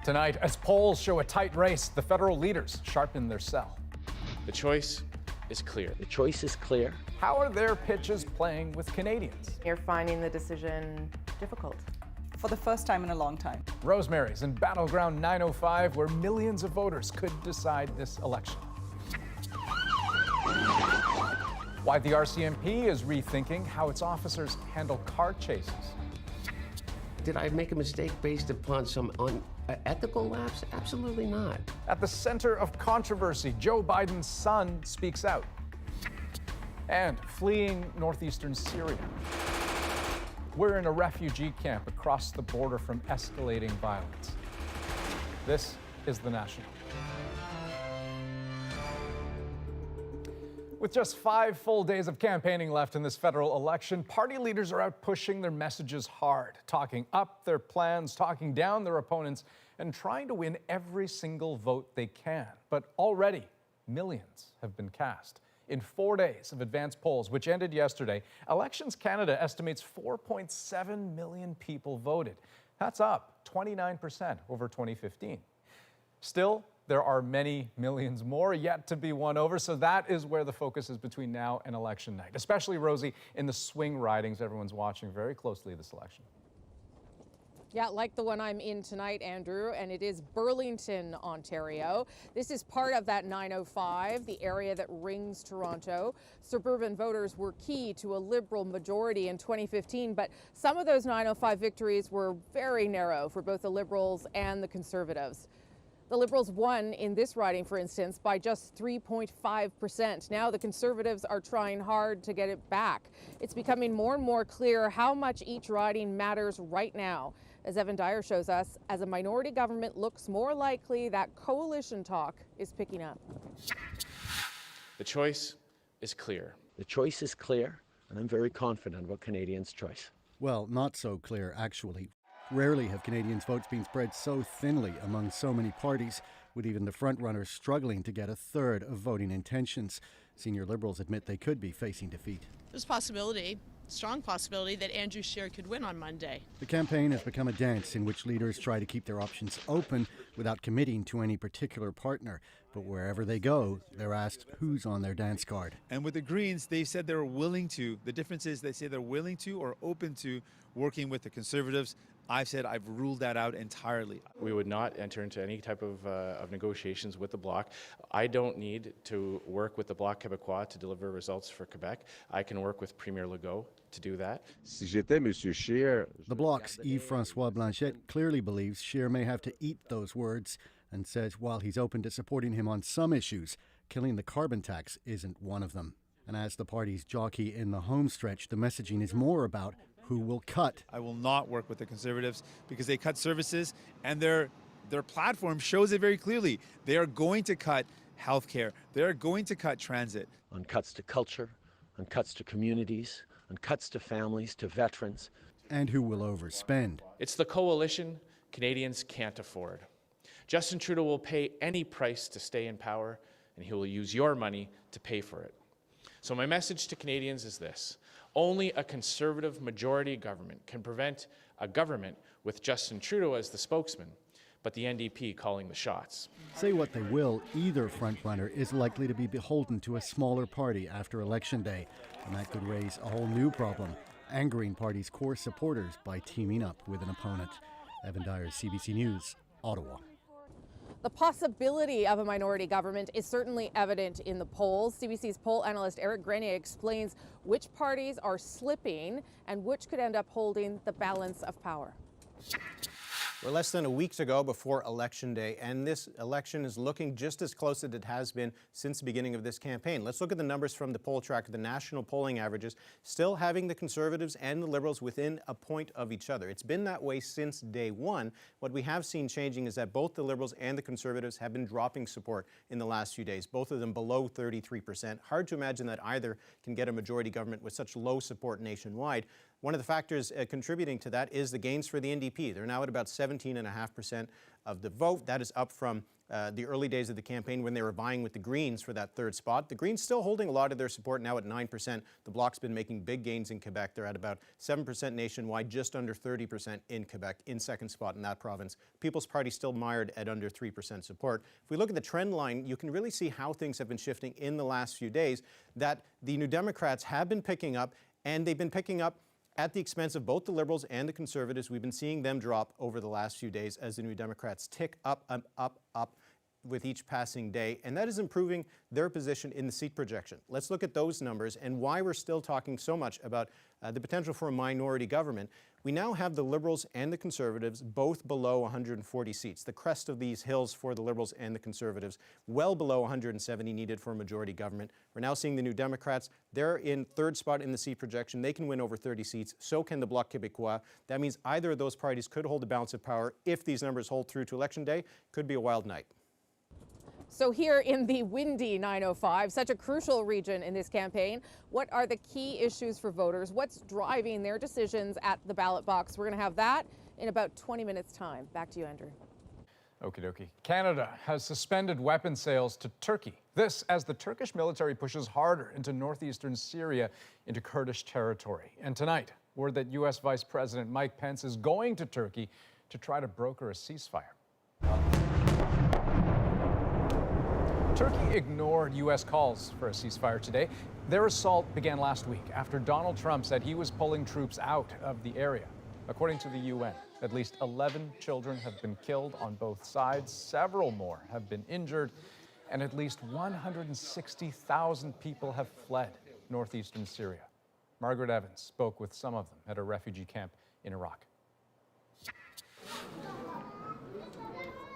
Tonight, as polls show a tight race, the federal leaders sharpen their sell. The choice is clear. The choice is clear. How are their pitches playing with Canadians? You're finding the decision difficult. For the first time in a long time. Rosemary's in Battleground 905, where millions of voters could decide this election. Why the RCMP is rethinking how its officers handle car chases. Did I make a mistake based upon some unethical lapse? Absolutely not. At the center of controversy, Joe Biden's son speaks out. And fleeing northeastern Syria. We're in a refugee camp across the border from escalating violence. This is The National. With just 5 full days of campaigning left in this federal election, party leaders are out pushing their messages hard, talking up their plans, talking down their opponents, and trying to win every single vote they can. But already, millions have been cast. In 4 days of advanced polls, which ended yesterday, Elections Canada estimates 4.7 million people voted. That's up 29% over 2015. Still, there are many millions more yet to be won over, so that is where the focus is between now and election night, especially, Rosie, in the swing ridings everyone's watching very closely this election. Yeah, like the one I'm in tonight, Andrew, and it is Burlington, Ontario. This is part of that 905, the area that rings Toronto. Suburban voters were key to a Liberal majority in 2015, but some of those 905 victories were very narrow for both the Liberals and the Conservatives. The Liberals won in this riding, for instance, by just 3.5%. Now the Conservatives are trying hard to get it back. It's becoming more and more clear how much each riding matters right now. As Evan Dyer shows us, as a minority government looks more likely, that coalition talk is picking up. The choice is clear. The choice is clear, and I'm very confident about Canadians' choice. Well, not so clear, actually. Rarely have Canadians' votes been spread so thinly among so many parties, with even the frontrunners struggling to get a third of voting intentions. Senior Liberals admit they could be facing defeat. There's a possibility, strong possibility, that Andrew Scheer could win on Monday. The campaign has become a dance in which leaders try to keep their options open without committing to any particular partner. But wherever they go, they're asked who's on their dance card. And with the Greens, they said they're willing to. The difference is they say they're willing to or open to working with the Conservatives. I've said I've ruled that out entirely. We would not enter into any type of negotiations with the Bloc. I don't need to work with the Bloc Québécois to deliver results for Quebec. I can work with Premier Legault to do that. Si j'étais Monsieur Scheer, the Bloc's Yves-François Blanchet clearly believes Scheer may have to eat those words and says while he's open to supporting him on some issues, killing the carbon tax isn't one of them. And as the party's jockey in the home stretch, the messaging is more about who will cut. I will not work with the Conservatives because they cut services, and their platform shows it very clearly. They are going to cut healthcare. They are going to cut transit. On cuts to culture, on cuts to communities, on cuts to families, to veterans. And who will overspend. It's the coalition Canadians can't afford. Justin Trudeau will pay any price to stay in power, and he will use your money to pay for it. So my message to Canadians is this. Only a Conservative majority government can prevent a government with Justin Trudeau as the spokesman, but the NDP calling the shots. Say what they will, either frontrunner is likely to be beholden to a smaller party after Election Day, and that could raise a whole new problem, angering parties' core supporters by teaming up with an opponent. Evan Dyer, CBC News, Ottawa. The possibility of a minority government is certainly evident in the polls. CBC's poll analyst Eric Grenier explains which parties are slipping and which could end up holding the balance of power. We're less than a week to go before Election Day, and this election is looking just as close as it has been since the beginning of this campaign. Let's look at the numbers from the poll tracker, the national polling averages, still having the Conservatives and the Liberals within a point of each other. It's been that way since day one. What we have seen changing is that both the Liberals and the Conservatives have been dropping support in the last few days, both of them below 33%. Hard to imagine that either can get a majority government with such low support nationwide. One of the factors contributing to that is the gains for the NDP. They're now at about 70 17.5% of the vote. That is up from the early days of the campaign when they were vying with the Greens for that third spot. The Greens still holding a lot of their support, now at 9%. The Bloc's been making big gains in Quebec. They're at about 7% nationwide, just under 30% in Quebec, in second spot in that province. People's Party still mired at under 3% support. If we look at the trend line, you can really see how things have been shifting in the last few days, that the New Democrats have been picking up, and they've been picking up at the expense of both the Liberals and the Conservatives. We've been seeing them drop over the last few days as the New Democrats tick up with each passing day, and that is improving their position in the seat projection. Let's look at those numbers and why we're still talking so much about the potential for a minority government. We now have the Liberals and the Conservatives both below 140 seats, the crest of these hills for the Liberals and the Conservatives, well below 170 needed for a majority government. We're now seeing the New Democrats. They're in third spot in the seat projection. They can win over 30 seats. So can the Bloc Québécois. That means either of those parties could hold the balance of power. If these numbers hold through to Election Day, could be a wild night. So here in the windy 905, such a crucial region in this campaign, what are the key issues for voters? What's driving their decisions at the ballot box? We're going to have that in about 20 minutes' time. Back to you, Andrew. Okie dokie. Canada has suspended weapon sales to Turkey. This as the Turkish military pushes harder into northeastern Syria, into Kurdish territory. And tonight, word that U.S. Vice President Mike Pence is going to Turkey to try to broker a ceasefire. Turkey ignored U.S. calls for a ceasefire today. Their assault began last week after Donald Trump said he was pulling troops out of the area. According to the UN, at least 11 children have been killed on both sides, several more have been injured, and at least 160,000 people have fled northeastern Syria. Margaret Evans spoke with some of them at a refugee camp in Iraq.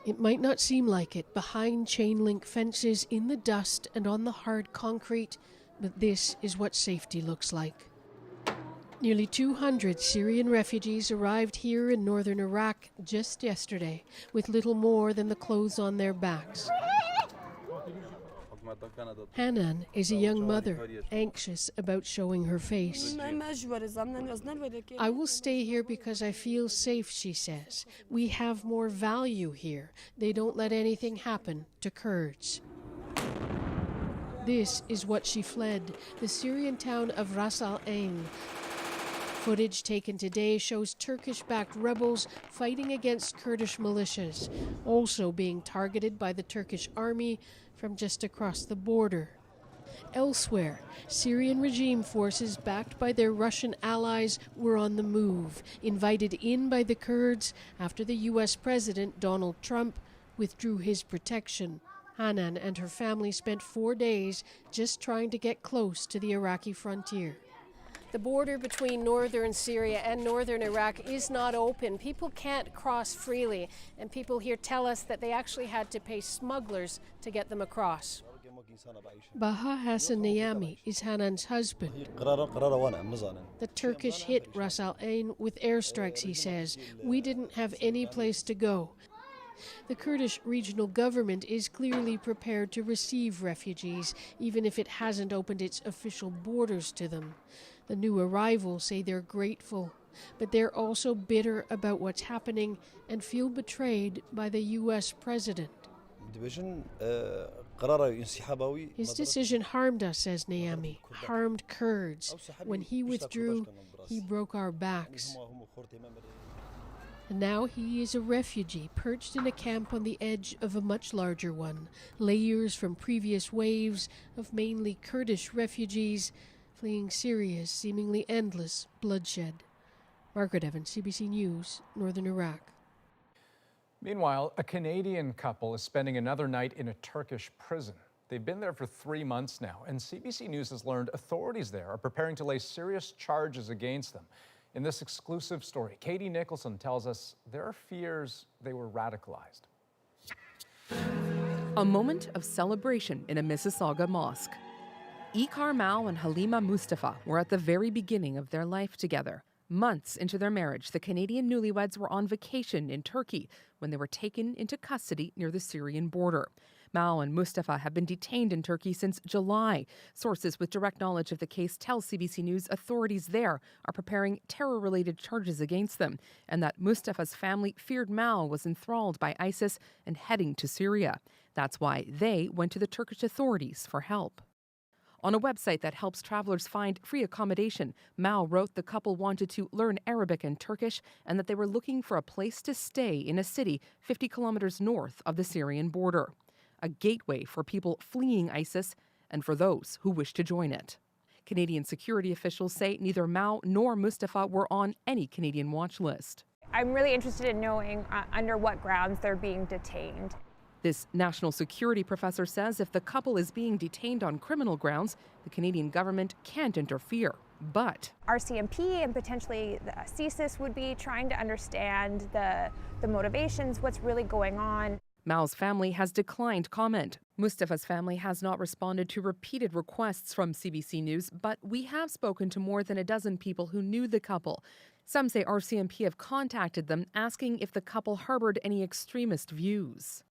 It might not seem like it behind chain link fences, in the dust and on the hard concrete, but this is what safety looks like. Nearly 200 Syrian refugees arrived here in northern Iraq just yesterday, with little more than the clothes on their backs. Hanan is a young mother, anxious about showing her face. I will stay here because I feel safe, she says. We have more value here. They don't let anything happen to Kurds. This is what she fled, the Syrian town of Ras Al Ain. Footage taken today shows Turkish-backed rebels fighting against Kurdish militias, also being targeted by the Turkish army from just across the border. Elsewhere, Syrian regime forces backed by their Russian allies were on the move, invited in by the Kurds after the U.S. President Donald Trump withdrew his protection. Hanan and her family spent 4 days just trying to get close to the Iraqi frontier. The border between northern Syria and northern Iraq is not open. People can't cross freely, and people here tell us that they actually had to pay smugglers to get them across. Baha Hassan Nayami is Hanan's husband. The Turkish hit Ras Al Ain with airstrikes, he says. We didn't have any place to go. The Kurdish regional government is clearly prepared to receive refugees, even if it hasn't opened its official borders to them. The new arrivals say they're grateful, but they're also bitter about what's happening and feel betrayed by the U.S. president. His decision harmed us, says Nayami, harmed Kurds. When he withdrew, he broke our backs. And now he is a refugee perched in a camp on the edge of a much larger one. Layers from previous waves of mainly Kurdish refugees fleeing Syria's seemingly endless bloodshed. Margaret Evans, CBC News, Northern Iraq. Meanwhile, a Canadian couple is spending another night in a Turkish prison. They've been there for 3 months now, and CBC News has learned authorities there are preparing to lay serious charges against them. In this exclusive story, Katie Nicholson tells us there are fears they were radicalized. A moment of celebration in a Mississauga mosque. Ikar Mao and Halima Mustafa were at the very beginning of their life together. Months into their marriage, the Canadian newlyweds were on vacation in Turkey when they were taken into custody near the Syrian border. Mal and Mustafa have been detained in Turkey since July. Sources with direct knowledge of the case tell CBC News authorities there are preparing terror-related charges against them, and that Mustafa's family feared Mal was enthralled by ISIS and heading to Syria. That's why they went to the Turkish authorities for help. On a website that helps travelers find free accommodation, Mal wrote the couple wanted to learn Arabic and Turkish and that they were looking for a place to stay in a city 50 kilometers north of the Syrian border, a gateway for people fleeing ISIS and for those who wish to join it. Canadian security officials say neither Mal nor Mustafa were on any Canadian watch list. I'm really interested in knowing under what grounds they're being detained. This national security professor says if the couple is being detained on criminal grounds, the Canadian government can't interfere. But RCMP and potentially the CSIS would be trying to understand the motivations, what's really going on. Mal's family has declined comment. Mustafa's family has not responded to repeated requests from CBC News, but we have spoken to more than a dozen people who knew the couple. Some say RCMP have contacted them asking if the couple harbored any extremist views.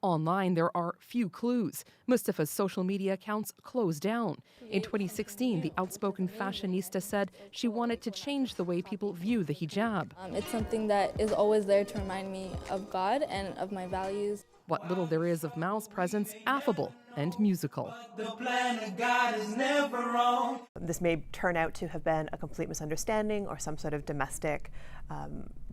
Online, there are few clues. Mustafa's social media accounts closed down. In 2016, the outspoken fashionista said she wanted to change the way people view the hijab. It's something that is always there to remind me of God and of my values. What little there is of Mal's presence, affable and musical. The plan of God is never wrong. This may turn out to have been a complete misunderstanding or some sort of domestic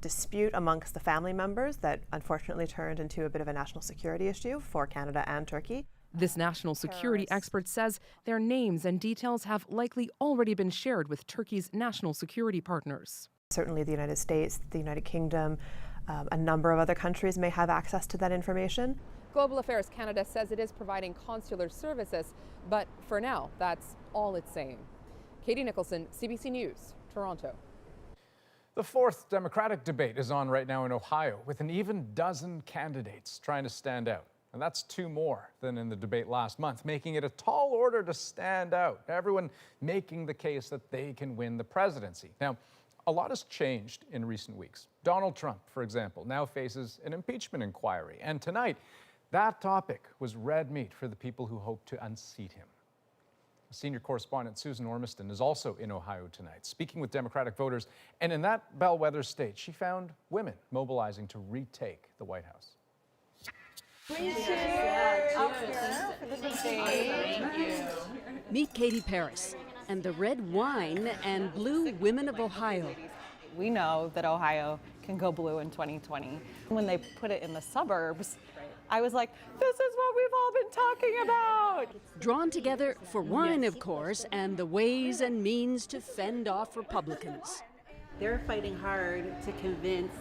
dispute amongst the family members that unfortunately turned into a bit of a national security issue for Canada and Turkey. This national security expert says their names and details have likely already been shared with Turkey's national security partners. Certainly the United States, the United Kingdom, a number of other countries may have access to that information. Global Affairs Canada says it is providing consular services, but for now, that's all it's saying. Katie Nicholson, CBC News, Toronto. The fourth Democratic debate is on right now in Ohio, with an even dozen candidates trying to stand out. And that's two more than in the debate last month, making it a tall order to stand out. Everyone making the case that they can win the presidency. Now, a lot has changed in recent weeks. Donald Trump, for example, now faces an impeachment inquiry. And tonight, that topic was red meat for the people who hope to unseat him. Senior correspondent Susan Ormiston is also in Ohio tonight, speaking with Democratic voters. And in that bellwether state, she found women mobilizing to retake the White House. Meet Katie Paris and the red wine and blue women of Ohio. We know that Ohio can go blue in 2020. When they put it in the suburbs, I was like, this is what we've all been talking about. Drawn together for wine, of course, and the ways and means to fend off Republicans. They're fighting hard to convince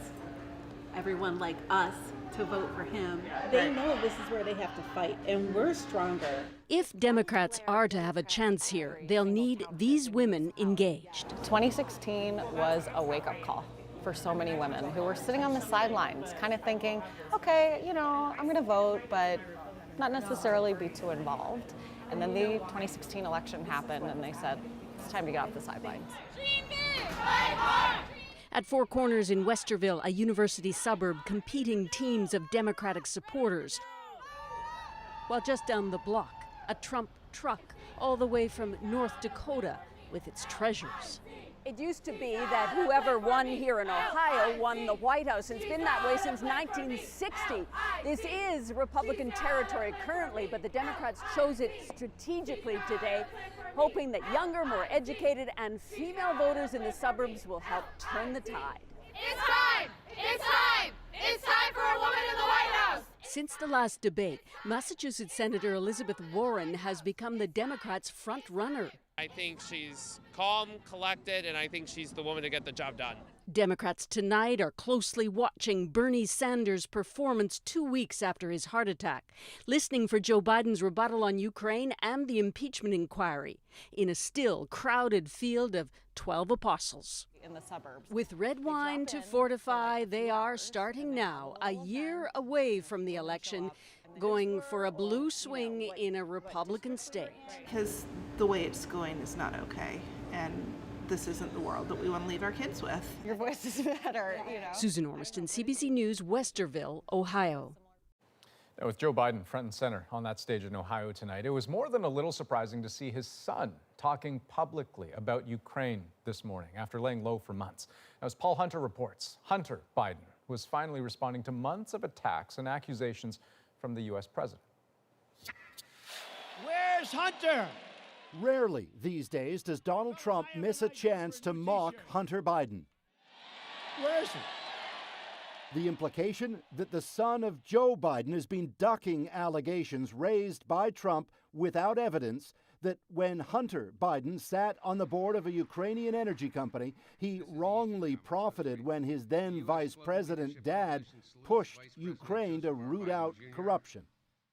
everyone like us to vote for him. They know this is where they have to fight, and we're stronger. If Democrats are to have a chance here, they'll need these women engaged. 2016 was a wake-up call for so many women who were sitting on the sidelines, kind of thinking, okay, you know, I'm going to vote, but not necessarily be too involved. And then the 2016 election happened, and they said, it's time to get off the sidelines. At Four Corners in Westerville, a university suburb, competing teams of Democratic supporters. While just down the block, a Trump truck all the way from North Dakota with its treasures. It used to be that whoever won here in Ohio won the White House. It's been that way since 1960. This is Republican territory currently, but the Democrats chose it strategically today, hoping that younger, more educated, and female voters in the suburbs will help turn the tide. It's time! It's time! It's time for a woman in the White House! Since the last debate, Massachusetts Senator Elizabeth Warren has become the Democrats' front runner. I think she's calm, collected, and I think she's the woman to get the job done. Democrats tonight are closely watching Bernie Sanders' performance 2 weeks after his heart attack, listening for Joe Biden's rebuttal on Ukraine and the impeachment inquiry in a still crowded field of 12 apostles. In the suburbs. With red wine to fortify, they are starting now, a year away from the election, going for a blue swing in a Republican state. Because the way it's going is not okay, and this isn't the world that we want to leave our kids with. Your voice is better, you know. Susan Ormiston, CBC News, Westerville, Ohio. Now, with Joe Biden front and center on that stage in Ohio tonight, it was more than a little surprising to see his son talking publicly about Ukraine this morning after laying low for months. Now, as Paul Hunter reports, Hunter Biden was finally responding to months of attacks and accusations from the U.S. president. Where's Hunter? Rarely these days does Donald Trump miss a chance to mock Hunter Biden. Where is he? The implication that the son of Joe Biden has been ducking allegations raised by Trump without evidence that when Hunter Biden sat on the board of a Ukrainian energy company, he wrongly profited when his then vice president dad pushed Ukraine to root out corruption.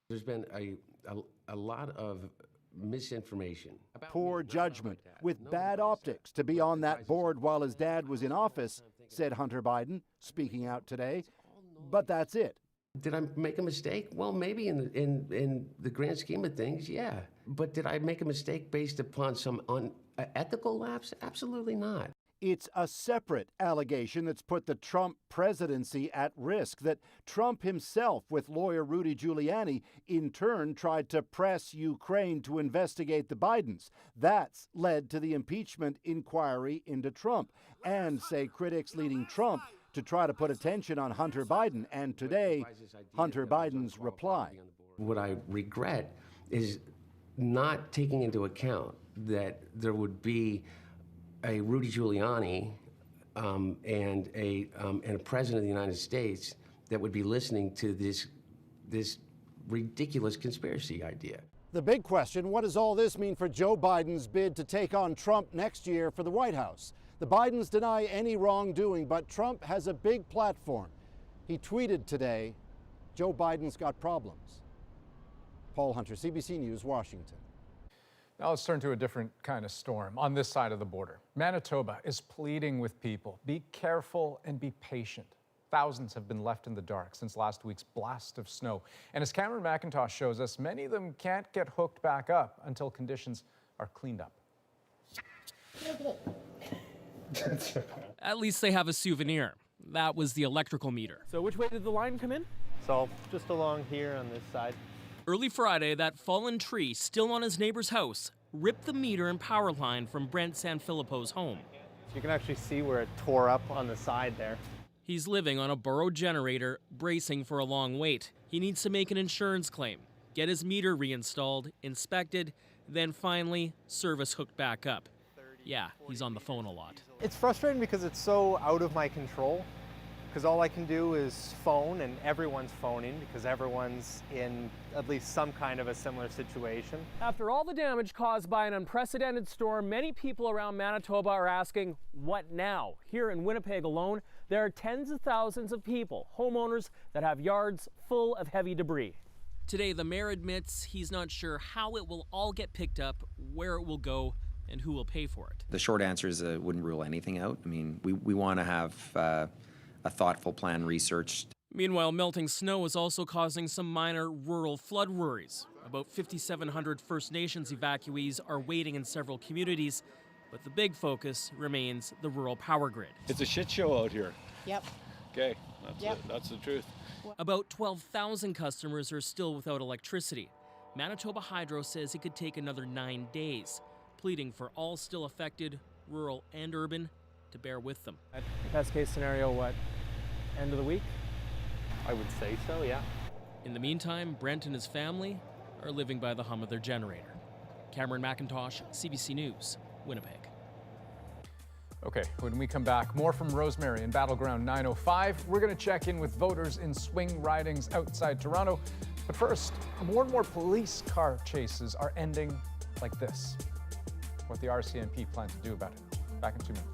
There's been a lot of misinformation. Poor judgment with bad optics to be on that board while his dad was in office, said Hunter Biden, speaking out today. But that's it. Did I make a mistake? Well, maybe in the grand scheme of things, yeah. But did I make a mistake based upon some unethical lapse? Absolutely not. It's a separate allegation that's put the Trump presidency at risk, that Trump himself, with lawyer Rudy Giuliani, in turn tried to press Ukraine to investigate the Bidens. That's led to the impeachment inquiry into Trump, and, say critics leading Trump, to try to put attention on Hunter Biden. And today, Hunter Biden's reply. What I regret is not taking into account that there would be a Rudy Giuliani and a president of the United States that would be listening to this ridiculous conspiracy idea. The big question, what does all this mean for Joe Biden's bid to take on Trump next year for the White House? The Bidens deny any wrongdoing, but Trump has a big platform. He tweeted today, Joe Biden's got problems. Paul Hunter, CBC News, Washington. Now let's turn to a different kind of storm on this side of the border. Manitoba is pleading with people. Be careful and be patient. Thousands have been left in the dark since last week's blast of snow. And as Cameron McIntosh shows us, many of them can't get hooked back up until conditions are cleaned up. At least they have a souvenir. That was the electrical meter. So which way did the line come in? So just along here on this side. Early Friday, that fallen tree still on his neighbor's house ripped the meter and power line from Brent Sanfilippo's home. You can actually see where it tore up on the side there. He's living on a borrowed generator, bracing for a long wait. He needs to make an insurance claim, get his meter reinstalled, inspected, then finally service hooked back up. Yeah, he's on the phone a lot. It's frustrating because it's so out of my control, because all I can do is phone, and everyone's phoning because everyone's in at least some kind of a similar situation. After all the damage caused by an unprecedented storm, many people around Manitoba are asking, what now? Here in Winnipeg alone, there are tens of thousands of people, homeowners, that have yards full of heavy debris. Today, the mayor admits he's not sure how it will all get picked up, where it will go, and who will pay for it. The short answer is wouldn't rule anything out. I mean, we want to have a thoughtful plan researched. Meanwhile, melting snow is also causing some minor rural flood worries. About 5,700 First Nations evacuees are waiting in several communities, but the big focus remains the rural power grid. It's a shit show out here. Yep. Okay, that's the truth. About 12,000 customers are still without electricity. Manitoba Hydro says it could take another 9 days, pleading for all still affected, rural and urban, to bear with them. Best case scenario, what? End of the week? I would say so, yeah. In the meantime, Brent and his family are living by the hum of their generator. Cameron McIntosh, CBC News, Winnipeg. Okay, when we come back, more from Rosemary in Battleground 905. We're going to check in with voters in swing ridings outside Toronto. But first, more and more police car chases are ending like this. What the RCMP plan to do about it. Back in 2 minutes.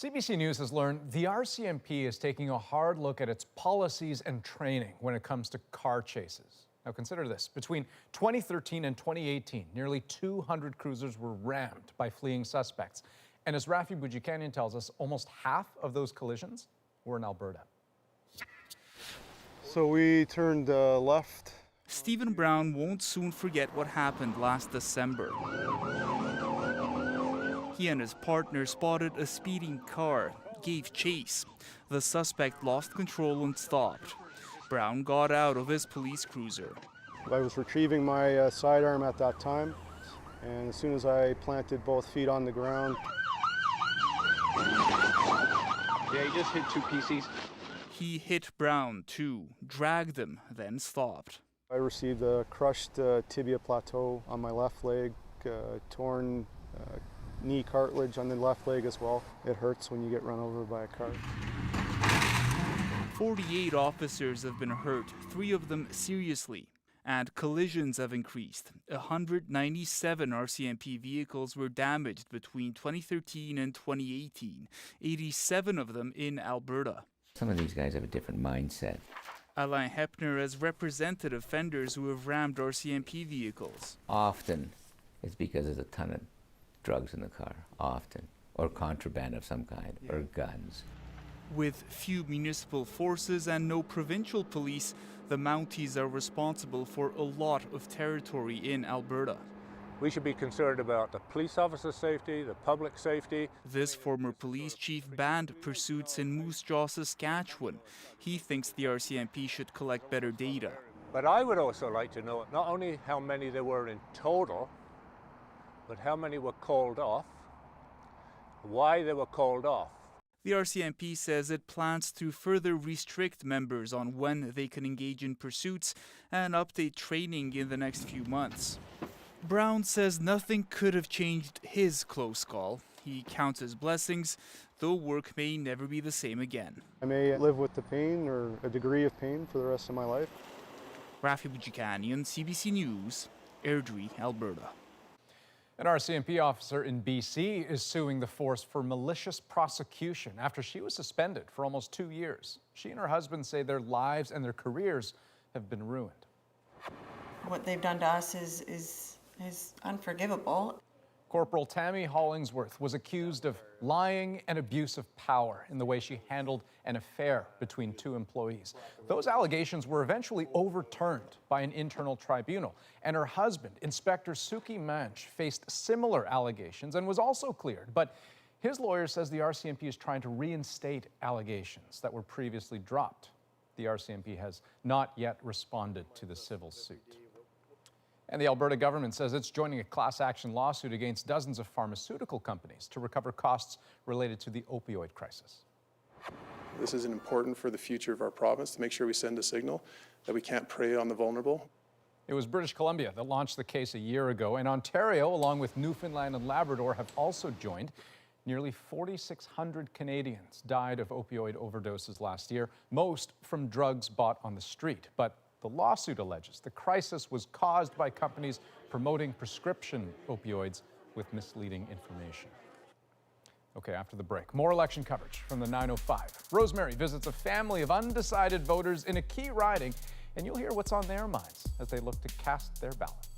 CBC News has learned the RCMP is taking a hard look at its policies and training when it comes to car chases. Now consider this, between 2013 and 2018, nearly 200 cruisers were rammed by fleeing suspects. And as Rafi Boudjikanian tells us, almost half of those collisions were in Alberta. So we turned left. Stephen Brown won't soon forget what happened last December. He and his partner spotted a speeding car, gave chase. The suspect lost control and stopped. Brown got out of his police cruiser. I was retrieving my sidearm at that time, and as soon as I planted both feet on the ground. Yeah, he just hit two PCs. He hit Brown too, dragged him, then stopped. I received a crushed tibia plateau on my left leg, torn knee cartilage on the left leg as well. It hurts when you get run over by a car. 48 officers have been hurt, 3 of them seriously, and collisions have increased. 197 RCMP vehicles were damaged between 2013 and 2018, 87 of them in Alberta. Some of these guys have a different mindset. Alain Hepner has represented offenders who have rammed RCMP vehicles. Often it's because there's a ton of drugs in the car, often, or contraband of some kind, or guns. With few municipal forces and no provincial police, the Mounties are responsible for a lot of territory in Alberta. We should be concerned about the police officer safety, the public safety. This former police chief banned pursuits in Moose Jaw, Saskatchewan. He thinks the RCMP should collect better data. But I would also like to know not only how many there were in total, but how many were called off, why they were called off. The RCMP says it plans to further restrict members on when they can engage in pursuits and update training in the next few months. Brown says nothing could have changed his close call. He counts his blessings, though work may never be the same again. I may live with the pain or a degree of pain for the rest of my life. Rafi Boudjikanian, CBC News, Airdrie, Alberta. An RCMP officer in BC is suing the force for malicious prosecution after she was suspended for almost 2 years. She and her husband say their lives and their careers have been ruined. What they've done to us is unforgivable. Corporal Tammy Hollingsworth was accused of lying and abuse of power in the way she handled an affair between 2 employees. Those allegations were eventually overturned by an internal tribunal, and her husband, Inspector Suki Manch, faced similar allegations and was also cleared. But his lawyer says the RCMP is trying to reinstate allegations that were previously dropped. The RCMP has not yet responded to the civil suit. And the Alberta government says it's joining a class action lawsuit against dozens of pharmaceutical companies to recover costs related to the opioid crisis. This is important for the future of our province to make sure we send a signal that we can't prey on the vulnerable. It was British Columbia that launched the case a year ago, and Ontario, along with Newfoundland and Labrador, have also joined. Nearly 4,600 Canadians died of opioid overdoses last year, most from drugs bought on the street. But the lawsuit alleges the crisis was caused by companies promoting prescription opioids with misleading information. Okay, after the break, more election coverage from the 905. Rosemary visits a family of undecided voters in a key riding, and you'll hear what's on their minds as they look to cast their ballots.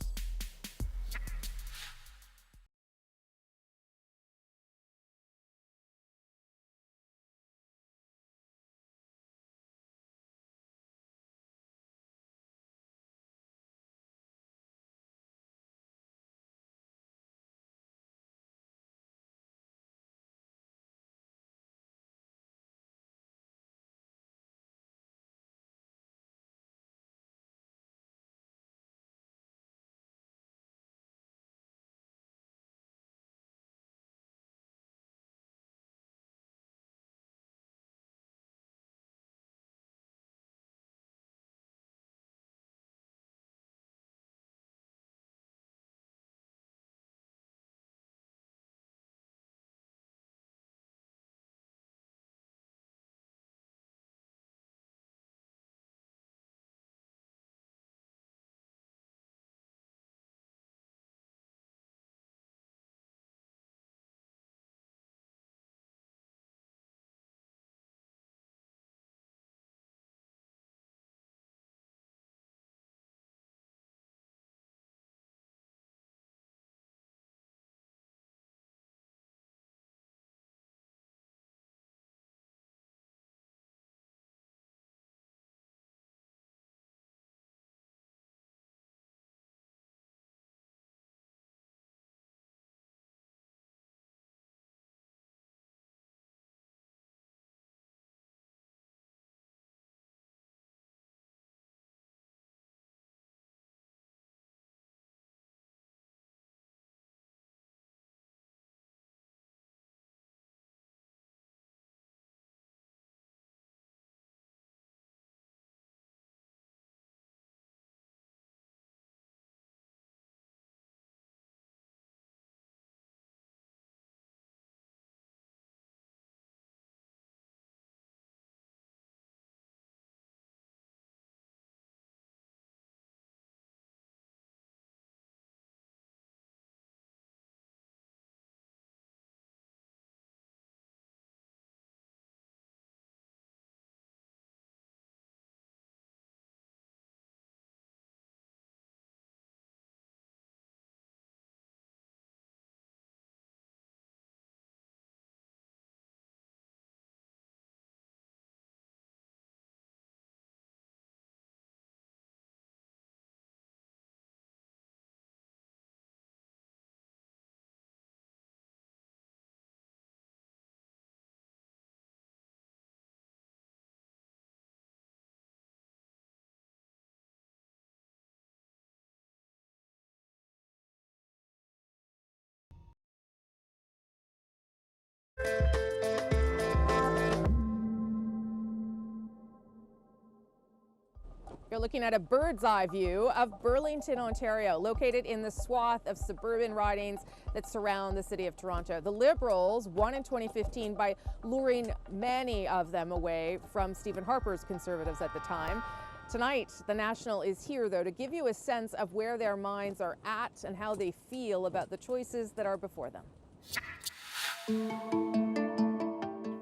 You're looking at a bird's eye view of Burlington, Ontario, located in the swath of suburban ridings that surround the city of Toronto. The Liberals won in 2015 by luring many of them away from Stephen Harper's Conservatives at the time. Tonight, the National is here, though, to give you a sense of where their minds are at and how they feel about the choices that are before them.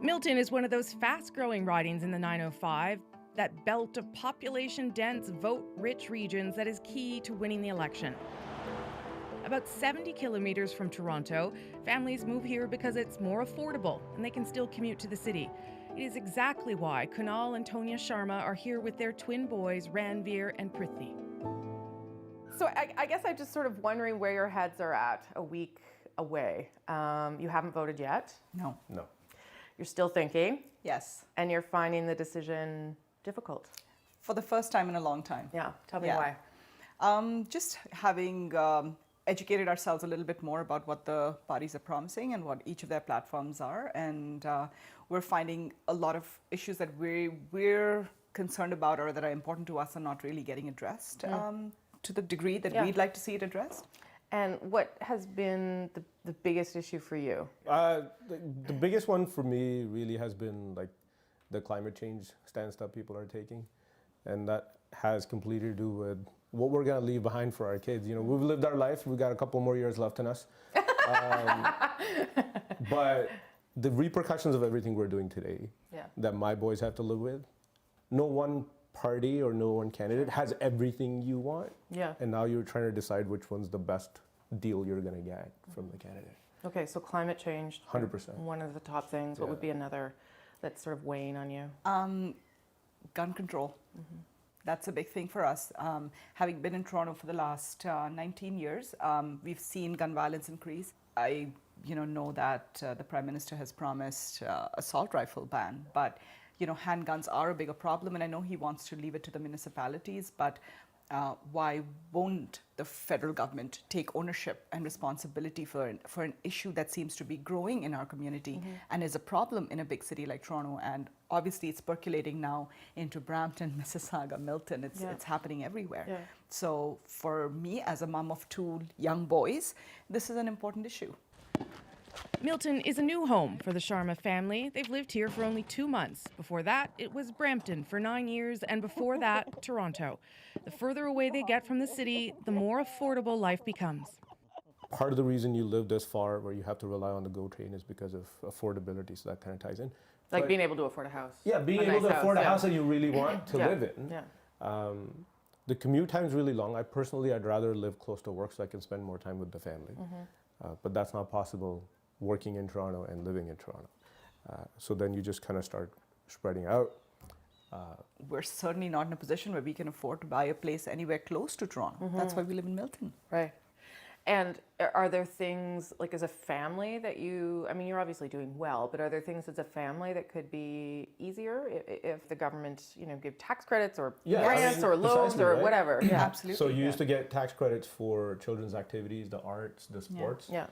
Milton is one of those fast-growing ridings in the 905, that belt of population-dense, vote-rich regions that is key to winning the election. About 70 kilometers from Toronto, families move here because it's more affordable and they can still commute to the city. It is exactly why Kunal and Tonya Sharma are here with their twin boys, Ranveer and Prithvi. So I guess I'm just sort of wondering where your heads are at a week away. You haven't voted yet? No. No. You're still thinking? Yes. And you're finding the decision difficult? For the first time in a long time. Yeah, tell me why. Just having educated ourselves a little bit more about what the parties are promising and what each of their platforms are. And we're finding a lot of issues that we're concerned about or that are important to us are not really getting addressed to the degree that we'd like to see it addressed. And what has been the biggest issue for you? The biggest one for me really has been like the climate change stance that people are taking. And that has completely to do with what we're gonna leave behind for our kids. You know, we've lived our life, we've got a couple more years left in us. But the repercussions of everything we're doing today that my boys have to live with, no one party or no one candidate has everything you want. Yeah. And now you're trying to decide which one's the best deal you're gonna get from the candidate. Okay, so climate change. 100%. One of the top things. What would be another that's sort of weighing on you? Gun control. That's a big thing for us. Having been in Toronto for the last 19 years, we've seen gun violence increase. I know that the Prime Minister has promised assault rifle ban, but handguns are a bigger problem, and I know he wants to leave it to the municipalities, but why won't the federal government take ownership and responsibility for an issue that seems to be growing in our community and is a problem in a big city like Toronto? And obviously it's percolating now into Brampton, Mississauga, Milton. It's happening everywhere. Yeah. So for me, as a mom of two young boys, this is an important issue. Milton is a new home for the Sharma family. They've lived here for only 2 months. Before that, it was Brampton for 9 years, and before that, Toronto. The further away they get from the city, the more affordable life becomes. Part of the reason you live this far where you have to rely on the GO train is because of affordability, so that kind of ties in. Like being able to afford a house. Yeah, being able to afford a house that you really want to live in. Yeah. The commute time is really long. I'd rather live close to work so I can spend more time with the family. But that's not possible working in Toronto and living in Toronto. So then you just kind of start spreading out. We're certainly not in a position where we can afford to buy a place anywhere close to Toronto. That's why we live in Milton. Right. And are there things, like as a family, that you're obviously doing well, but are there things as a family that could be easier if the government, give tax credits or grants or loans or whatever? Yeah, absolutely. So you used to get tax credits for children's activities, the arts, the sports. Yeah.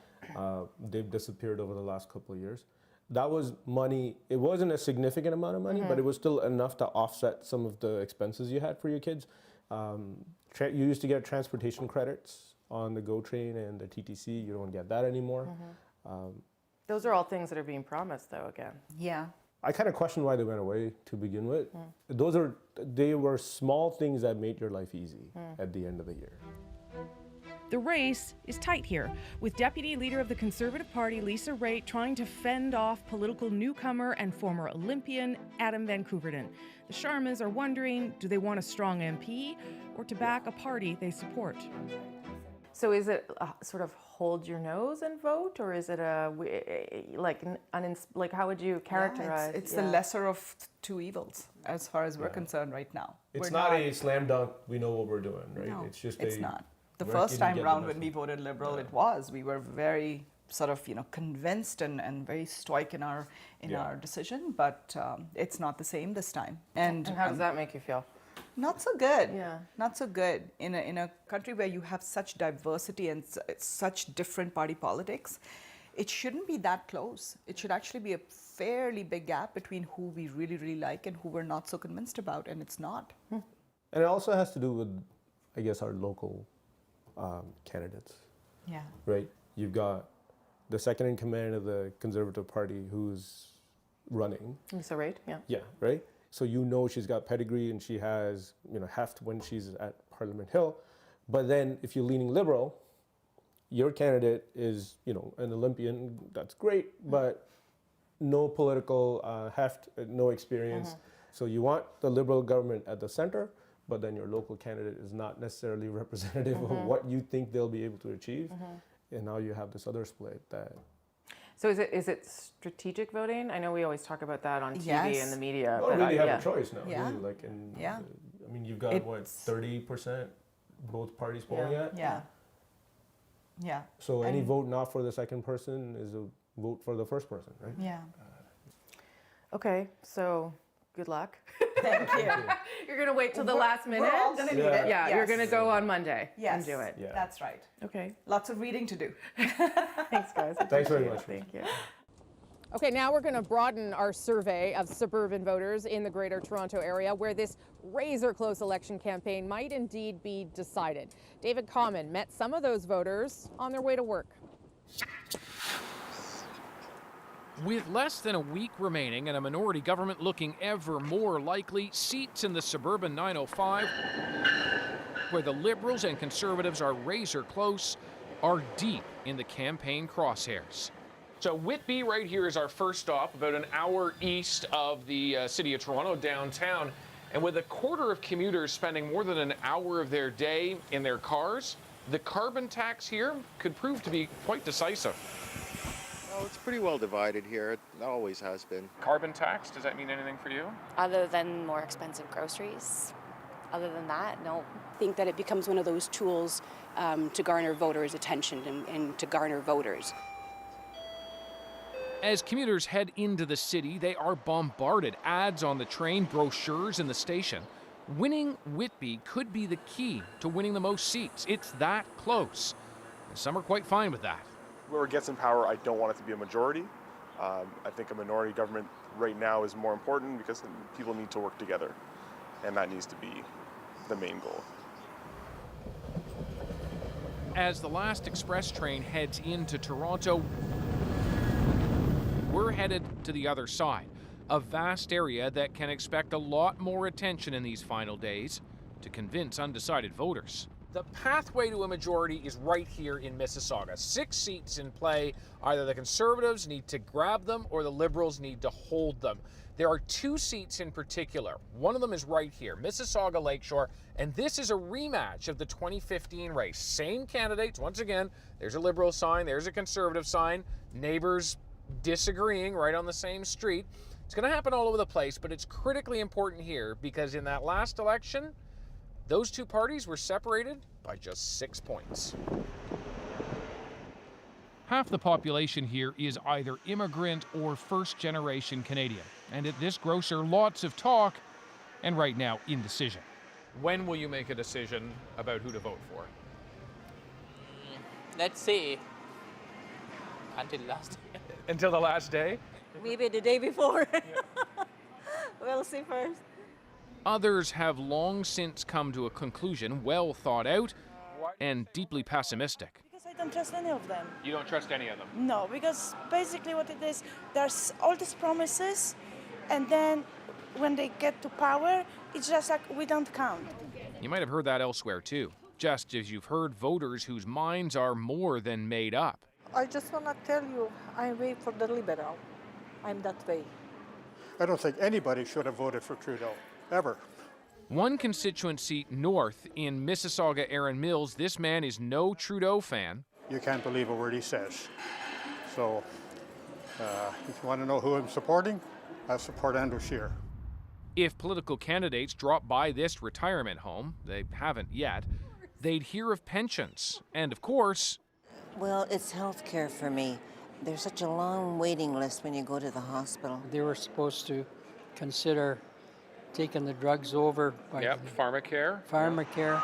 They've disappeared over the last couple of years. That was money. It wasn't a significant amount of money, but it was still enough to offset some of the expenses you had for your kids. You used to get transportation credits on the GO train and the TTC. You don't get that anymore. Those are all things that are being promised, though, again. Yeah. I kind of question why they went away to begin with. They were small things that made your life easy at the end of the year. The race is tight here, with Deputy Leader of the Conservative Party, Lisa Raitt, trying to fend off political newcomer and former Olympian Adam Van Couverden. The Sharmas are wondering, do they want a strong MP or to back a party they support? So is it sort of hold your nose and vote, or is it like how would you characterize? It's the lesser of two evils as far as we're concerned right now. It's not a slam dunk, we know what we're doing, right? No, it's not. The first time round when we voted Liberal, we were very sort of convinced and very stoic in our decision, but it's not the same this time. And how does that make you feel? Not so good. Yeah. Not so good. In a country where you have such diversity and such different party politics, it shouldn't be that close. It should actually be a fairly big gap between who we really, really like and who we're not so convinced about, and it's not. And it also has to do with, I guess, our local candidates. Yeah. Right? You've got the second in command of the Conservative Party who's running. Lisa Raitt, yeah. Yeah, right? So you know she's got pedigree and she has, heft when she's at Parliament Hill. But then if you're leaning Liberal, your candidate is, an Olympian, that's great, but no political heft, no experience. So you want the Liberal government at the center, but then your local candidate is not necessarily representative of what you think they'll be able to achieve. And now you have this other split that... So is it strategic voting? I know we always talk about that on TV and the media. You don't really have a choice now, Yeah. do you? I mean, you've got, 30% both parties polling at? Yeah. Yeah. So any vote not for the second person is a vote for the first person, right? Yeah. Okay, so good luck. Thank you. You're going to wait till the last minute? We're all going to need it. Yeah, you're going to go on Monday Yes. and do it. Yeah. That's right. Okay. Lots of reading to do. Thanks, guys. Thanks very much. Thank you. Okay, now we're going to broaden our survey of suburban voters in the Greater Toronto Area where this razor-close election campaign might indeed be decided. David Common met some of those voters on their way to work. With less than a week remaining and a minority government looking ever more likely, seats in the suburban 905, where the Liberals and Conservatives are razor close, are deep in the campaign crosshairs. So Whitby right here is our first stop, about an hour east of the city of Toronto, downtown. And with a quarter of commuters spending more than an hour of their day in their cars, the carbon tax here could prove to be quite decisive. Well, it's pretty well divided here. It always has been. Carbon tax, does that mean anything for you? Other than more expensive groceries. Other than that, no. I think that it becomes one of those tools to garner voters' attention and to garner voters. As commuters head into the city, they are bombarded. Ads on the train, brochures in the station. Winning Whitby could be the key to winning the most seats. It's that close. And some are quite fine with that. Whoever gets in power, I don't want it to be a majority. I think a minority government right now is more important because people need to work together, and that needs to be the main goal. As the last express train heads into Toronto, we're headed to the other side, a vast area that can expect a lot more attention in these final days to convince undecided voters. The pathway to a majority is right here in Mississauga. 6 seats in play. Either the Conservatives need to grab them or the Liberals need to hold them. There are 2 seats in particular. One of them is right here, Mississauga Lakeshore, and this is a rematch of the 2015 race. Same candidates. Once again, there's a Liberal sign, there's a Conservative sign, neighbors disagreeing right on the same street. It's going to happen all over the place, but it's critically important here because in that last election, those 2 parties were separated by just 6 points. Half the population here is either immigrant or first-generation Canadian. And at this grocer, lots of talk, and right now, indecision. When will you make a decision about who to vote for? Let's see. Until last day. Until the last day? Maybe the day before. We'll see first. Others have long since come to a conclusion, well thought out, and deeply pessimistic. Because I don't trust any of them. You don't trust any of them? No, because basically what it is, there's all these promises, and then when they get to power, it's just like we don't count. You might have heard that elsewhere too, just as you've heard voters whose minds are more than made up. I just want to tell you, I wait for the Liberal. I'm that way. I don't think anybody should have voted for Trudeau, ever. One constituency north in Mississauga, Erin Mills, this man is no Trudeau fan. You can't believe a word he says. So, if you want to know who I'm supporting, I support Andrew Scheer. If political candidates drop by this retirement home, they haven't yet, they'd hear of pensions. And of course... Well, it's health care for me. There's such a long waiting list when you go to the hospital. They were supposed to consider taking the drugs over by pharmacare. Pharmacare.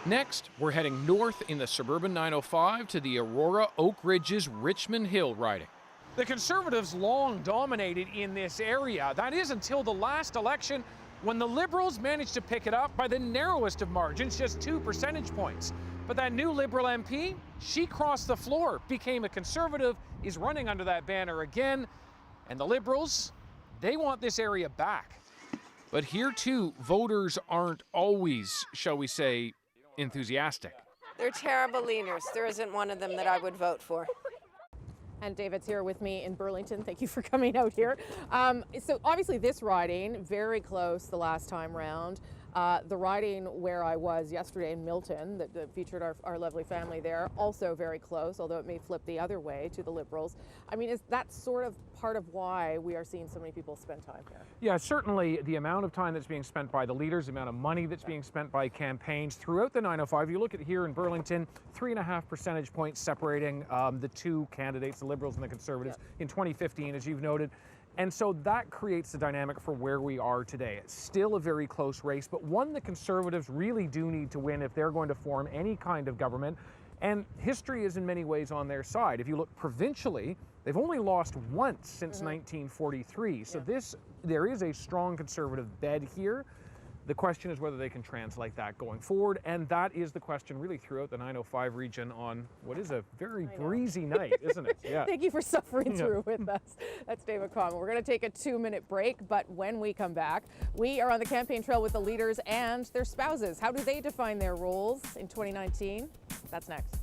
Next, we're heading north in the suburban 905 to the Aurora Oak Ridges Richmond Hill riding. The Conservatives long dominated in this area. That is until the last election when the Liberals managed to pick it up by the narrowest of margins, just 2 percentage points. But that new Liberal MP, she crossed the floor, became a Conservative, is running under that banner again, and the Liberals, they want this area back. But here too, voters aren't always, shall we say, enthusiastic. They're terrible leaners. There isn't one of them that I would vote for. And David's here with me in Burlington. Thank you for coming out here. So obviously this riding, very close the last time round. The riding where I was yesterday in Milton, that featured our lovely family there, also very close, although it may flip the other way to the Liberals. I mean, is that sort of part of why we are seeing so many people spend time here? Yeah, certainly the amount of time that's being spent by the leaders, the amount of money that's being spent by campaigns throughout the 905. You look at here in Burlington, 3.5 percentage points separating the two candidates, the Liberals and the Conservatives, in 2015, as you've noted. And so that creates the dynamic for where we are today. It's still a very close race, but one the Conservatives really do need to win if they're going to form any kind of government. And history is in many ways on their side. If you look provincially, they've only lost once since 1943. So there is a strong Conservative bed here. The question is whether they can translate that going forward, and that is the question really throughout the 905 region on what is a very breezy night, isn't it? Yeah. Thank you for suffering through with us. That's David Common. We're going to take a 2-minute break, but when we come back, we are on the campaign trail with the leaders and their spouses. How do they define their roles in 2019? That's next.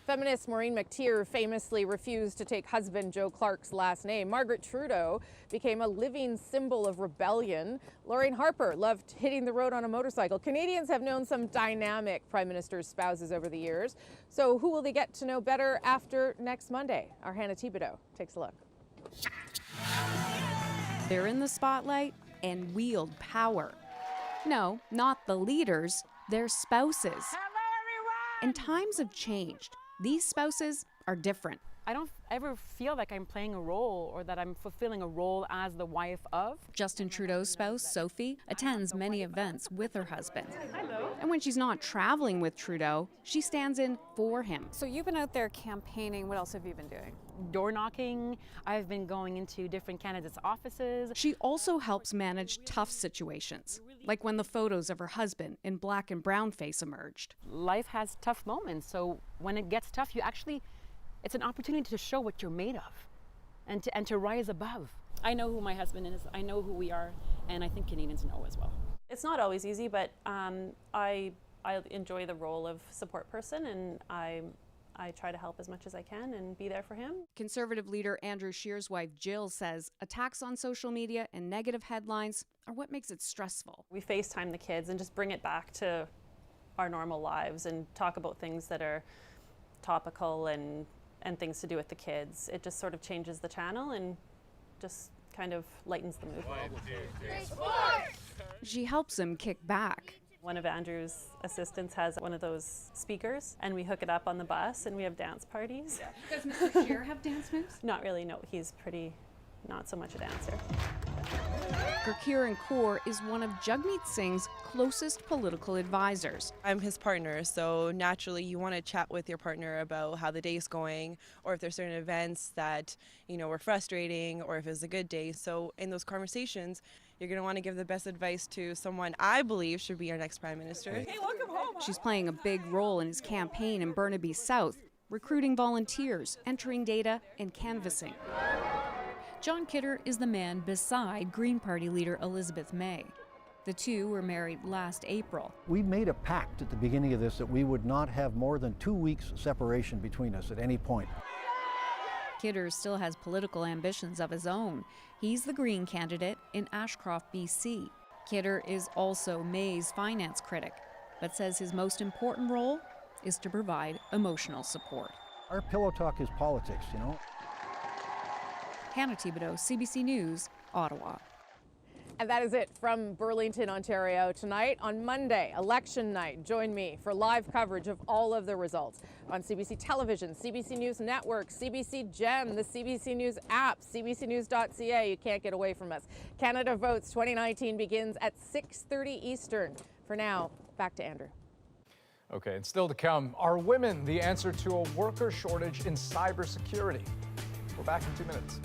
Feminist Maureen McTeer famously refused to take husband Joe Clark's last name. Margaret Trudeau became a living symbol of rebellion. Lorraine Harper loved hitting the road on a motorcycle. Canadians have known some dynamic Prime Minister's spouses over the years. So who will they get to know better after next Monday? Our Hannah Thibodeau takes a look. They're in the spotlight and wield power. No, not the leaders, their spouses. And times have changed. These spouses are different. I don't ever feel like I'm playing a role or that I'm fulfilling a role as the wife of. Justin Trudeau's spouse, Sophie, attends many events with her husband. Hello. And when she's not traveling with Trudeau, she stands in for him. So you've been out there campaigning. What else have you been doing? Door knocking. I've been going into different candidates' offices. She also helps manage tough situations, like when the photos of her husband in black and brown face emerged. Life has tough moments, so when it gets tough, it's an opportunity to show what you're made of and to rise above. I know who my husband is, I know who we are, and I think Canadians know as well. It's not always easy, but I enjoy the role of support person, and I I try to help as much as I can and be there for him. Conservative leader Andrew Scheer's wife Jill says attacks on social media and negative headlines are what makes it stressful. We FaceTime the kids and just bring it back to our normal lives and talk about things that are topical and things to do with the kids. It just sort of changes the channel and just kind of lightens the mood. She helps him kick back. One of Andrew's assistants has one of those speakers, and we hook it up on the bus, and we have dance parties. Does Mr. Scheer have dance moves? Not really, no. He's not so much a dancer. Gurkiran Kaur is one of Jagmeet Singh's closest political advisors. I'm his partner, so naturally you want to chat with your partner about how the day's going, or if there's certain events that, were frustrating, or if it's a good day. So in those conversations, you're going to want to give the best advice to someone I believe should be our next Prime Minister. Hey, welcome home. She's playing a big role in his campaign in Burnaby South, recruiting volunteers, entering data, and canvassing. John Kidder is the man beside Green Party leader Elizabeth May. The two were married last April. We made a pact at the beginning of this that we would not have more than 2 weeks separation between us at any point. Kidder still has political ambitions of his own. He's the Green candidate in Ashcroft, BC. Kidder is also May's finance critic, but says his most important role is to provide emotional support. Our pillow talk is politics, Hannah Thibodeau, CBC News, Ottawa. And that is it from Burlington, Ontario. Tonight, on Monday, election night, join me for live coverage of all of the results on CBC Television, CBC News Network, CBC Gem, the CBC News app, cbcnews.ca. You can't get away from us. Canada Votes 2019 begins at 6:30 Eastern. For now, back to Andrew. Okay, and still to come, are women the answer to a worker shortage in cybersecurity? We're back in 2 minutes.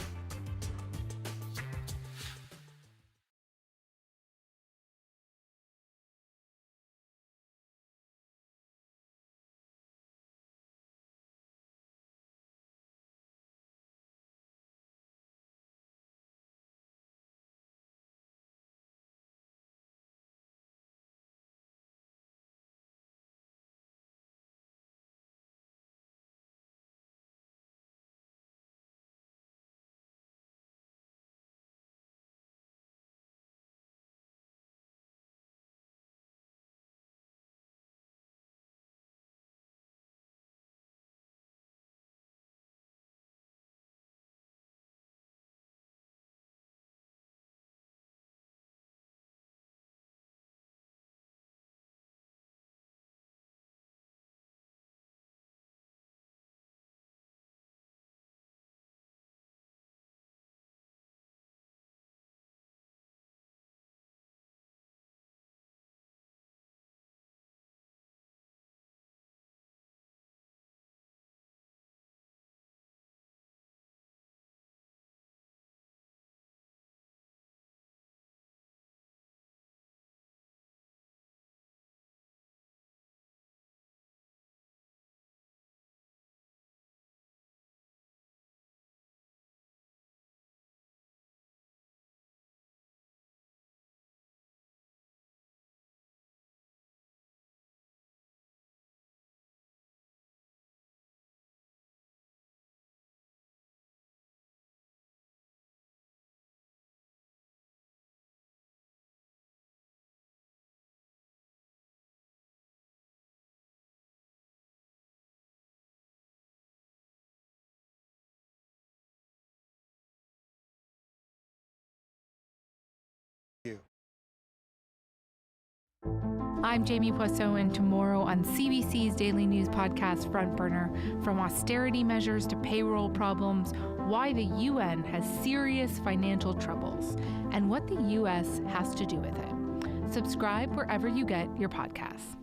I'm Jamie Poisson, and tomorrow on CBC's daily news podcast Front Burner, from austerity measures to payroll problems, why the UN has serious financial troubles, and what the US has to do with it. Subscribe wherever you get your podcasts.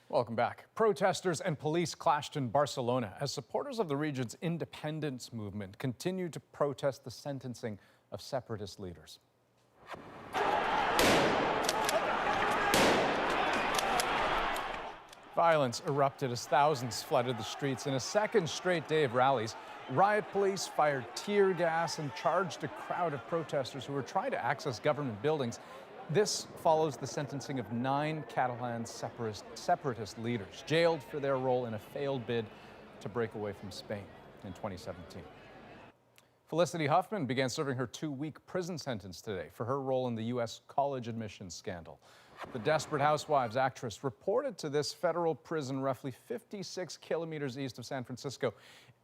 Welcome back. Protesters and police clashed in Barcelona as supporters of the region's independence movement continue to protest the sentencing of separatist leaders. Violence erupted as thousands flooded the streets. In a second straight day of rallies, riot police fired tear gas and charged a crowd of protesters who were trying to access government buildings This follows the sentencing of 9 Catalan separatist leaders, jailed for their role in a failed bid to break away from Spain in 2017. Felicity Huffman began serving her 2-week prison sentence today for her role in the U.S. college admissions scandal. The Desperate Housewives actress reported to this federal prison roughly 56 kilometers east of San Francisco.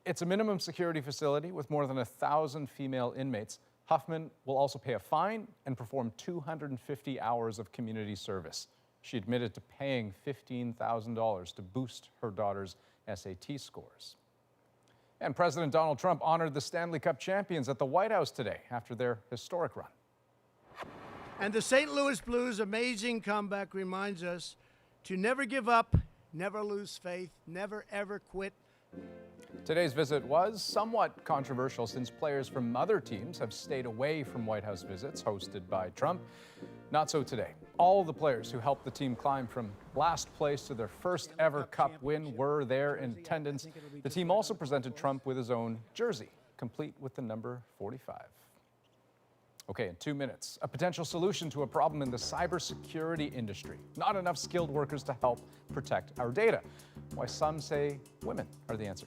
It's a minimum security facility with more than 1,000 female inmates. Huffman will also pay a fine and perform 250 hours of community service. She admitted to paying $15,000 to boost her daughter's SAT scores. And President Donald Trump honored the Stanley Cup champions at the White House today after their historic run. And the St. Louis Blues' amazing comeback reminds us to never give up, never lose faith, never ever quit. Today's visit was somewhat controversial since players from other teams have stayed away from White House visits hosted by Trump. Not so today. All the players who helped the team climb from last place to their first ever Cup win were there in attendance. The team also presented Trump with his own jersey, complete with the number 45. Okay, in 2 minutes, a potential solution to a problem in the cybersecurity industry. Not enough skilled workers to help protect our data. Why some say women are the answer.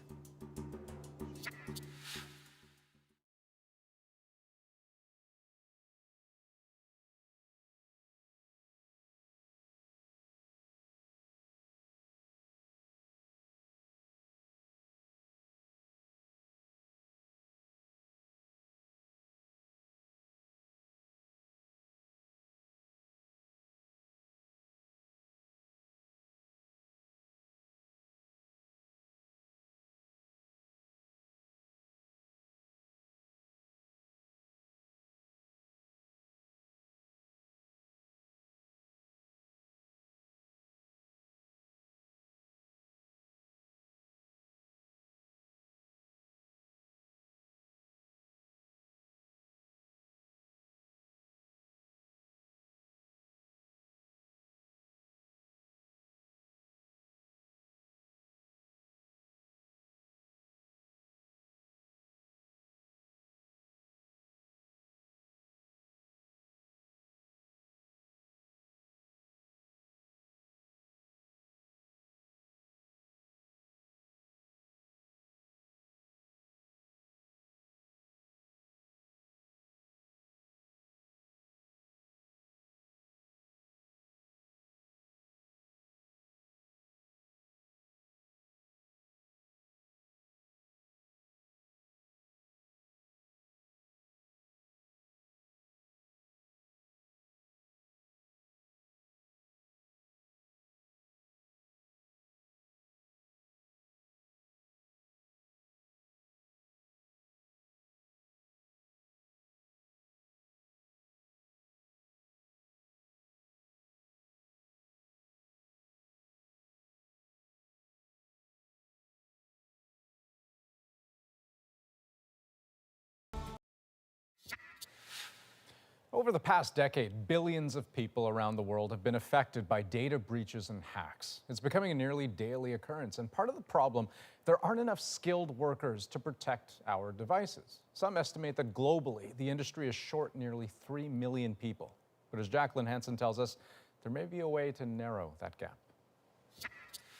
Over the past decade, billions of people around the world have been affected by data breaches and hacks. It's becoming a nearly daily occurrence, and part of the problem, there aren't enough skilled workers to protect our devices. Some estimate that globally, the industry is short nearly 3 million people. But as Jacqueline Hansen tells us, there may be a way to narrow that gap.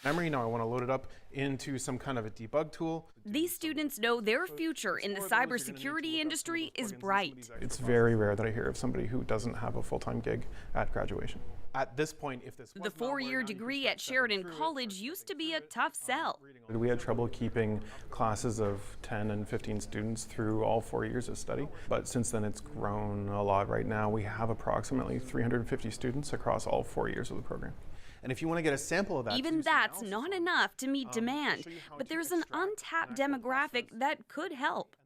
Memory, now I want to load it up into some kind of a debug tool. These students know their future in the cybersecurity industry is bright. It's very rare that I hear of somebody who doesn't have a full-time gig at graduation. At this point, if this The 4-year degree at Sheridan College used to be a tough sell. We had trouble keeping classes of 10 and 15 students through all 4 years of study, but since then it's grown a lot. Right now we have approximately 350 students across all 4 years of the program. And if you want to get a sample of that, even that's not enough to meet demand, but there's an untapped demographic that could help.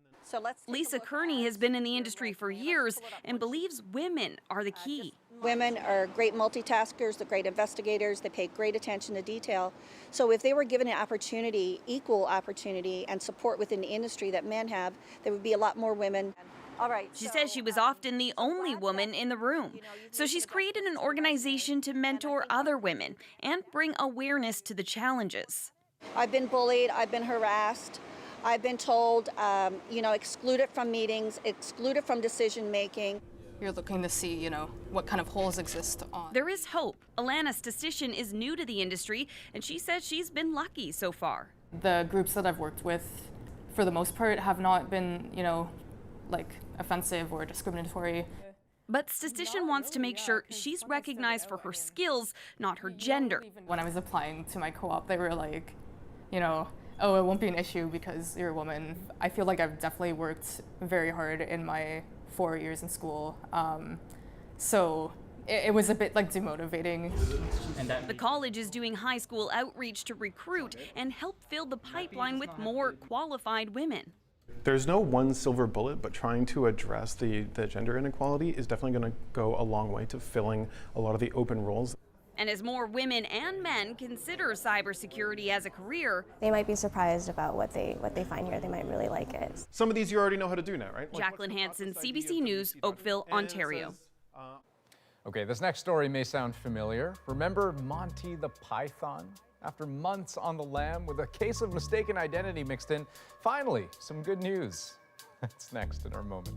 Lisa Kearney has been in the industry for years and believes women are the key. Women are great multitaskers, they're great investigators, they pay great attention to detail. So if they were given an opportunity, equal opportunity and support within the industry that men have, there would be a lot more women. All right. She says she was often the only woman in the room. So she's created an organization to mentor other women and bring awareness to the challenges. I've been bullied, I've been harassed, I've been told, excluded from meetings, excluded from decision making. you're looking to see, you know, what kind of holes exist on. There is hope. Alana Statistician is new to the industry, and she says she's been lucky so far. The groups that I've worked with, for the most part, have not been, you know, like offensive or discriminatory. But Statistician wants to make sure she's recognized for her skills, not her gender. When I was applying to my co-op, they were like, you know, oh, it won't be an issue because you're a woman. I feel like I've definitely worked very hard in my 4 years in school. So it was a bit like demotivating. The college is doing high school outreach to recruit and help fill the pipeline with more qualified women. There's no one silver bullet, but trying to address the gender inequality is definitely going to go a long way to filling a lot of the open roles. And as more women and men consider cybersecurity as a career, they might be surprised about what they find here. They might really like it. Some of these you already know how to do now, right? Jacqueline Hansen, CBC News, Oakville, Ontario. Okay, this next story may sound familiar. Remember Monty the Python? After months on the lam with a case of mistaken identity mixed in, finally, some good news. That's next in our moment.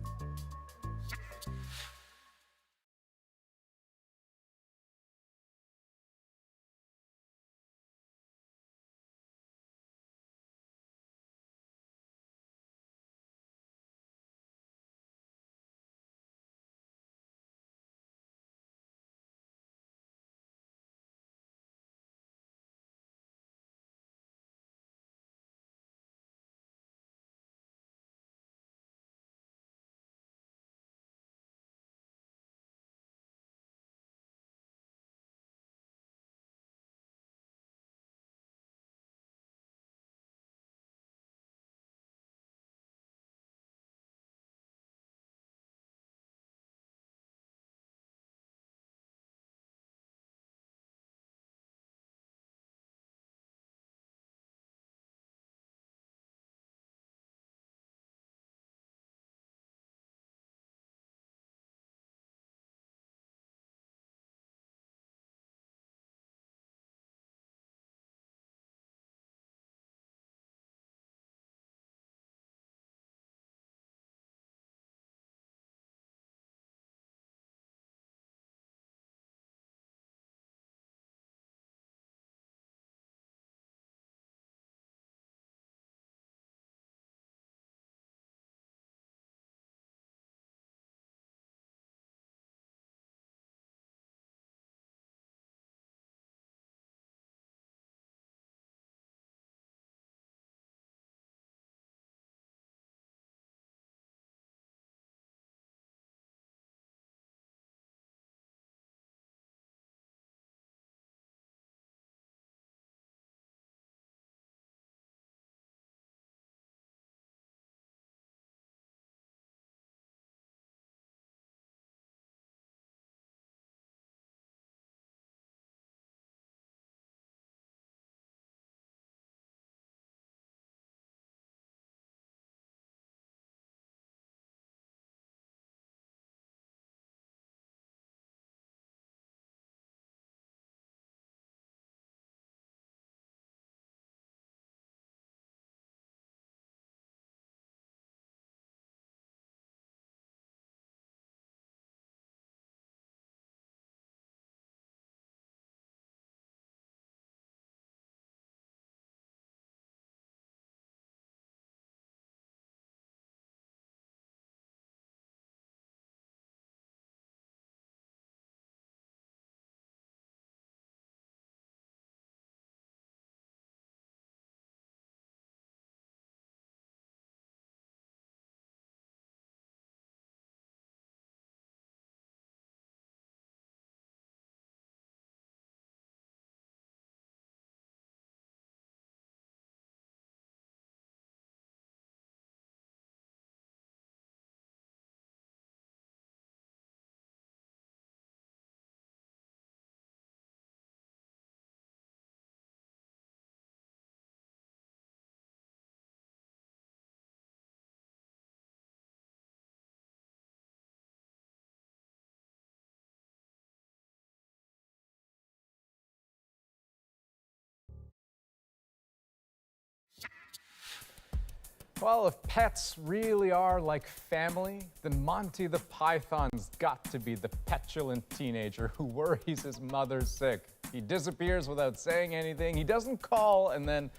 Well, if pets really are like family, then Monty the Python's got to be the petulant teenager who worries his mother's sick. He disappears without saying anything, he doesn't call, and then,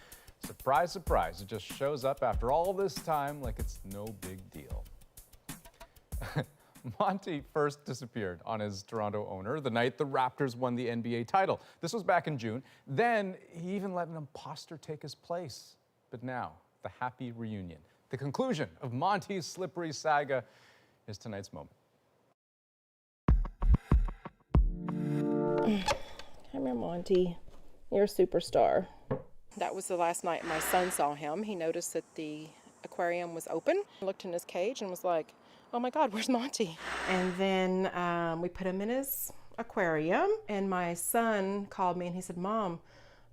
surprise, surprise, it just shows up after all this time like it's no big deal. Monty first disappeared on his Toronto owner the night the Raptors won the NBA title. This was back in June. Then he even let an imposter take his place. But now, the happy reunion. The conclusion of Monty's slippery saga is tonight's moment. Come here, Monty. You're a superstar. That was the last night my son saw him. He noticed that the aquarium was open, looked in his cage and was like, oh my God, where's Monty? And then we put him in his aquarium, and my son called me and he said, Mom,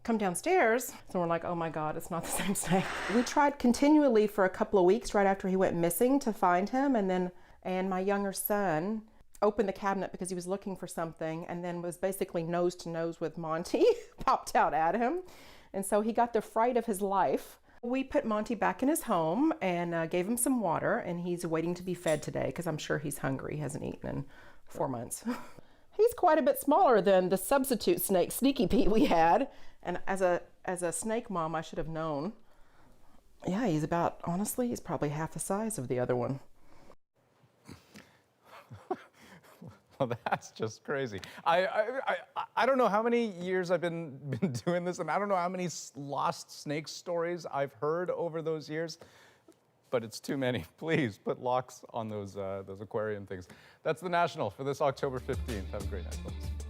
come downstairs. So we're like, oh my God, it's not the same snake. We tried continually for a couple of weeks right after he went missing to find him, and my younger son opened the cabinet because he was looking for something, and then was basically nose to nose with Monty, popped out at him. And so he got the fright of his life. We put Monty back in his home and gave him some water, and he's waiting to be fed today because I'm sure he's hungry. He hasn't eaten in 4 months. He's quite a bit smaller than the substitute snake, Sneaky Pete, we had. And as a snake mom, I should have known. Yeah, honestly, he's probably half the size of the other one. Well, that's just crazy. I don't know how many years I've been doing this, and I don't know how many lost snake stories I've heard over those years, but it's too many. Please put locks on those aquarium things. That's The National for this October 15th. Have a great night, folks.